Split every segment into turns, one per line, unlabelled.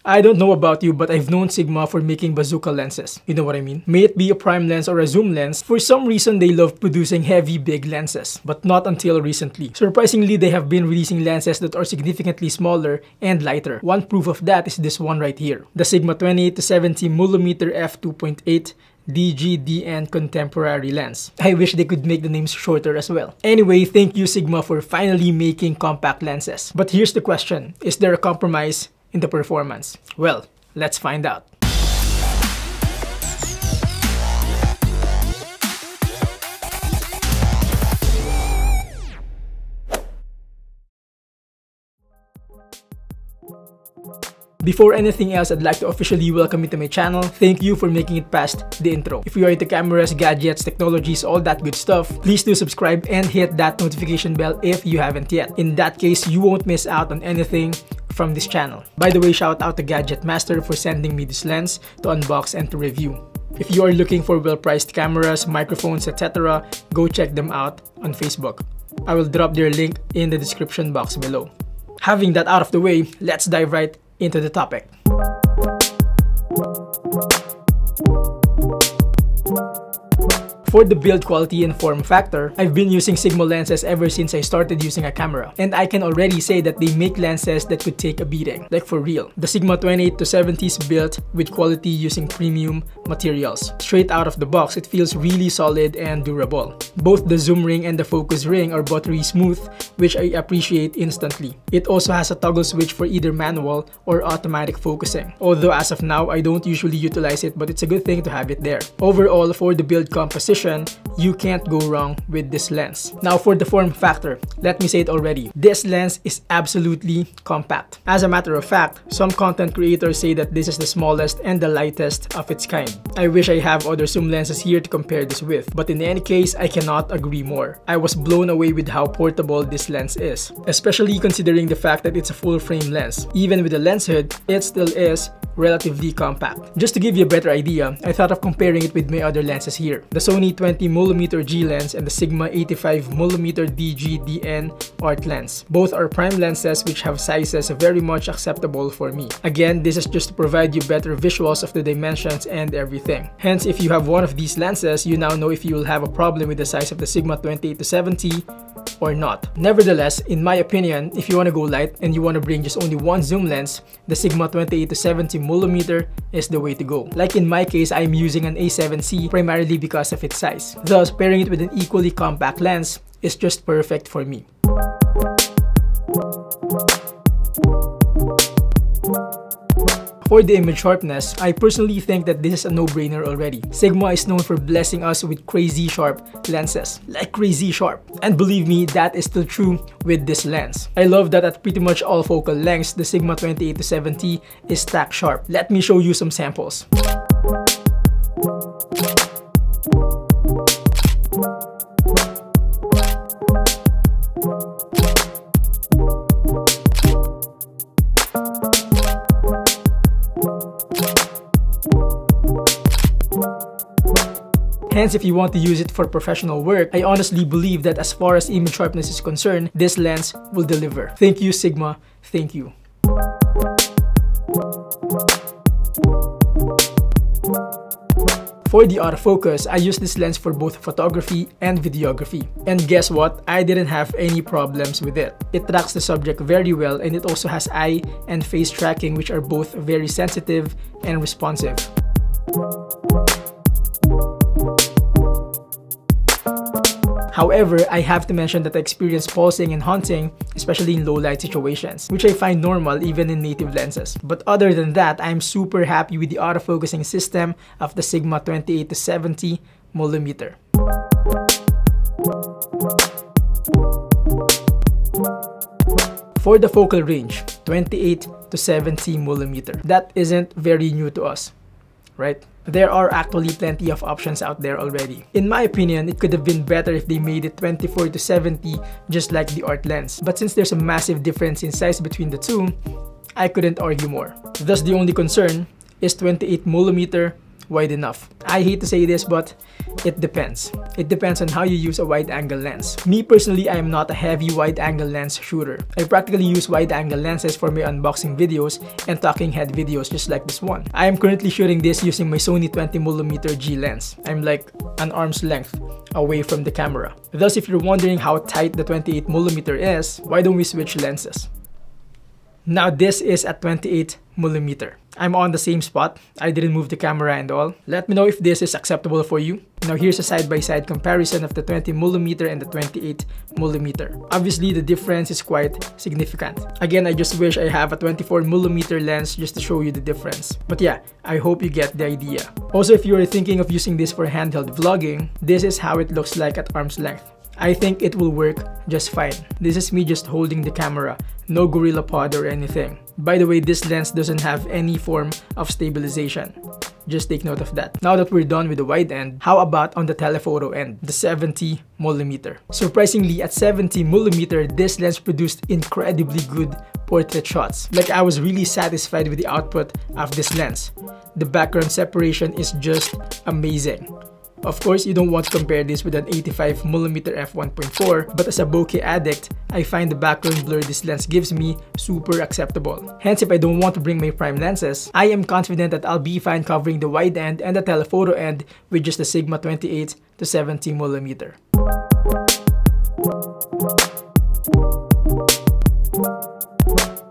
I don't know about you, but I've known Sigma for making bazooka lenses. You know what I mean? May it be a prime lens or a zoom lens, for some reason they love producing heavy, big lenses. But not until recently. Surprisingly, they have been releasing lenses that are significantly smaller and lighter. One proof of that is this one right here. The Sigma 28-70mm f2.8 DGDN contemporary lens. I wish they could make the names shorter as well. Anyway, thank you Sigma for finally making compact lenses. But here's the question, is there a compromise in the performance? Well, let's find out. Before anything else, I'd like to officially welcome you to my channel. Thank you for making it past the intro. If you are into cameras, gadgets, technologies, all that good stuff, please do subscribe and hit that notification bell if you haven't yet. In that case, you won't miss out on anything from this channel. By the way, shout out to Gadget Master for sending me this lens to unbox and to review. If you are looking for well-priced cameras, microphones, etc., go check them out on Facebook. I will drop their link in the description box below. Having that out of the way, let's dive right into the topic. For the build quality and form factor, I've been using Sigma lenses ever since I started using a camera. And I can already say that they make lenses that could take a beating. Like for real. The Sigma 28-70 is built with quality using premium materials. Straight out of the box, it feels really solid and durable. Both the zoom ring and the focus ring are buttery smooth, which I appreciate instantly. It also has a toggle switch for either manual or automatic focusing. Although as of now, I don't usually utilize it, but it's a good thing to have it there. Overall, for the build composition, you can't go wrong with this lens. Now for the form factor, let me say it already. This lens is absolutely compact. As a matter of fact, some content creators say that this is the smallest and the lightest of its kind. I wish I have other zoom lenses here to compare this with, but in any case, I cannot agree more. I was blown away with how portable this lens is, especially considering the fact that it's a full frame lens. Even with the lens hood, it still is relatively compact. Just to give you a better idea, I thought of comparing it with my other lenses here. The Sony 20mm G lens and the Sigma 85mm DGDN art lens. Both are prime lenses which have sizes very much acceptable for me. Again, this is just to provide you better visuals of the dimensions and everything. Hence, if you have one of these lenses, you now know if you will have a problem with the size of the Sigma 28-70 or not. Nevertheless, in my opinion, if you want to go light and you want to bring just only one zoom lens, the Sigma 28-70mm is the way to go. Like in my case, I'm using an A7C primarily because of its size. Thus, pairing it with an equally compact lens is just perfect for me. For the image sharpness, I personally think that this is a no-brainer already. Sigma is known for blessing us with crazy sharp lenses, like crazy sharp. And believe me, that is still true with this lens. I love that at pretty much all focal lengths, the Sigma 28-70 is stack sharp. Let me show you some samples. Hence, if you want to use it for professional work, I honestly believe that as far as image sharpness is concerned, this lens will deliver. Thank you, Sigma. Thank you. For the autofocus, I use this lens for both photography and videography. And guess what? I didn't have any problems with it. It tracks the subject very well, and it also has eye and face tracking, which are both very sensitive and responsive. However, I have to mention that I experience pulsing and haunting, especially in low light situations, which I find normal even in native lenses. But other than that, I'm super happy with the autofocusing system of the Sigma 28-70mm. For the focal range, 28-70mm. That isn't very new to us, right? There are actually plenty of options out there already. In my opinion, it could have been better if they made it 24-70 just like the art lens. But since there's a massive difference in size between the two, I couldn't argue more. Thus, the only concern is 28mm wide enough. I hate to say this, but it depends. It depends on how you use a wide-angle lens. Me personally, I am not a heavy wide-angle lens shooter. I practically use wide-angle lenses for my unboxing videos and talking head videos just like this one. I am currently shooting this using my Sony 20mm G lens. I'm like an arm's length away from the camera. Thus, if you're wondering how tight the 28mm is, why don't we switch lenses? Now this is at 28mm. I'm on the same spot. I didn't move the camera and all. Let me know if this is acceptable for you. Now here's a side-by-side comparison of the 20mm and the 28mm. Obviously, the difference is quite significant. Again, I just wish I have a 24mm lens just to show you the difference. But yeah, I hope you get the idea. Also, if you are thinking of using this for handheld vlogging, this is how it looks like at arm's length. I think it will work just fine. This is me just holding the camera, no gorilla pod or anything. By the way, this lens doesn't have any form of stabilization. Just take note of that. Now that we're done with the wide end, how about on the telephoto end, the 70mm? Surprisingly, at 70mm, this lens produced incredibly good portrait shots. Like, I was really satisfied with the output of this lens. The background separation is just amazing. Of course, you don't want to compare this with an 85mm f1.4, but as a bokeh addict, I find the background blur this lens gives me super acceptable. Hence, if I don't want to bring my prime lenses, I am confident that I'll be fine covering the wide end and the telephoto end with just the Sigma 28 to 70mm.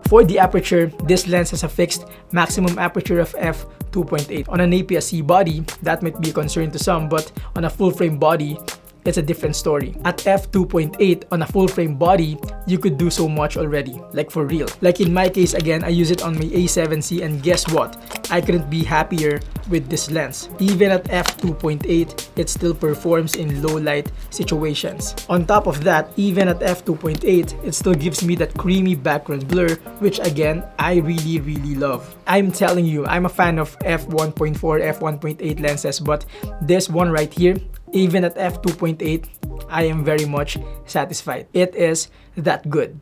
For the aperture, this lens has a fixed maximum aperture of f2.8. On an APS-C body, that might be a concern to some, but on a full-frame body, it's a different story. At f2.8 on a full-frame body, you could do so much already, like for real. Like in my case, again, I use it on my A7C, and guess what? I couldn't be happier with this lens. Even at f2.8, it still performs in low light situations. On top of that, even at f2.8, it still gives me that creamy background blur, which again, I really love. I'm telling you, I'm a fan of f1.4, f1.8 lenses, but this one right here, even at f2.8, I am very much satisfied. It is that good.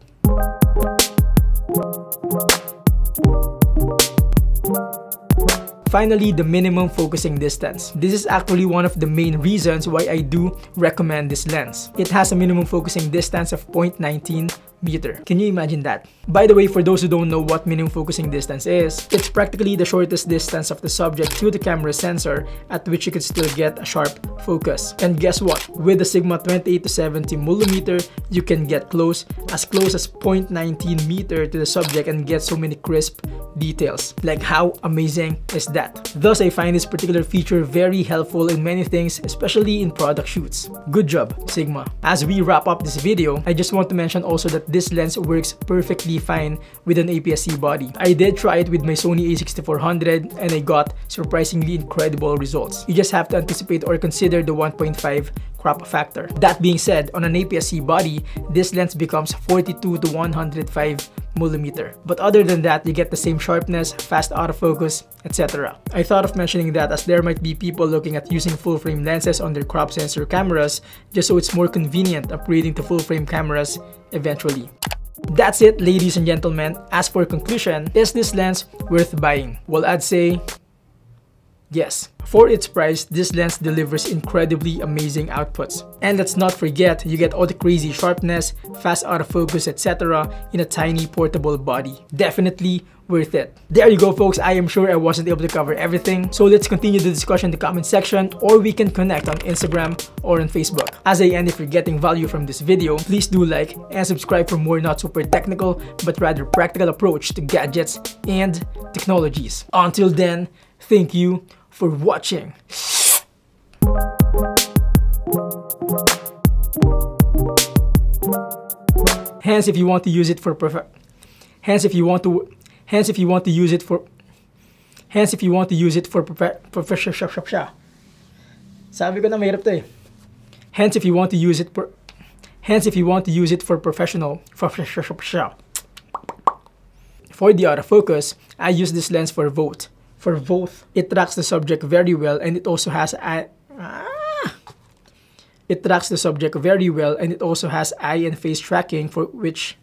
Finally, the minimum focusing distance. This is actually one of the main reasons why I do recommend this lens. It has a minimum focusing distance of 0.19 meter. Can you imagine that? By the way, for those who don't know what minimum focusing distance is, it's practically the shortest distance of the subject to the camera sensor at which you could still get a sharp focus. And guess what? With the Sigma 28 to 70mm, you can get as close as 0.19 meter to the subject and get so many crisp details. Like, how amazing is that? Thus, I find this particular feature very helpful in many things, especially in product shoots. Good job, Sigma. As we wrap up this video, I just want to mention also that this lens works perfectly fine with an APS-C body. I did try it with my Sony a6400 and I got surprisingly incredible results. You just have to anticipate or consider the 1.5 crop factor. That being said, on an APS-C body, this lens becomes 42 to 105mm. But other than that, you get the same sharpness, fast autofocus, etc. I thought of mentioning that as there might be people looking at using full-frame lenses on their crop sensor cameras just so it's more convenient upgrading to full-frame cameras eventually. That's it, ladies and gentlemen. As for conclusion, is this lens worth buying? Well, I'd say yes. For its price, this lens delivers incredibly amazing outputs. And let's not forget, you get all the crazy sharpness, fast autofocus, etc. in a tiny portable body. Definitely worth it. There you go, folks. I am sure I wasn't able to cover everything. So let's continue the discussion in the comment section, or we can connect on Instagram or on Facebook. As I end, if you're getting value from this video, please do like and subscribe for more not super technical, but rather practical approach to gadgets and technologies. Until then, thank you for watching. Hence, if you want to use it for Sabi ko na mahirap to eh. Hence, if you want to use it for professional. For the autofocus, I use this lens for both. It tracks the subject very well, and it also has eye and face tracking, for which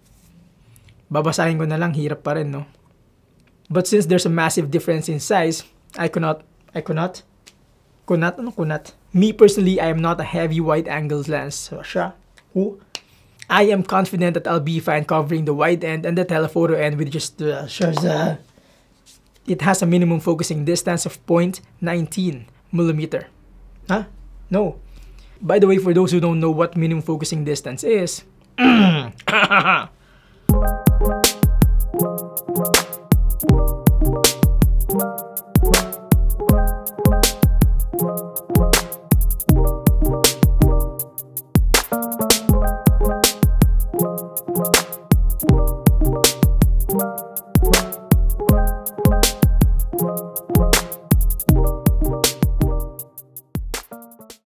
babasahin ko na lang, hirap pa rin, no? But since there's a massive difference in size, I cannot Kunat? Ano kunat? Me personally, I am not a heavy wide-angle lens. So, siya. Who? I am confident that I'll be fine covering the wide end and the telephoto end with just the... It has a minimum focusing distance of 0.19 millimeter. Huh? No. By the way, for those who don't know what minimum focusing distance is,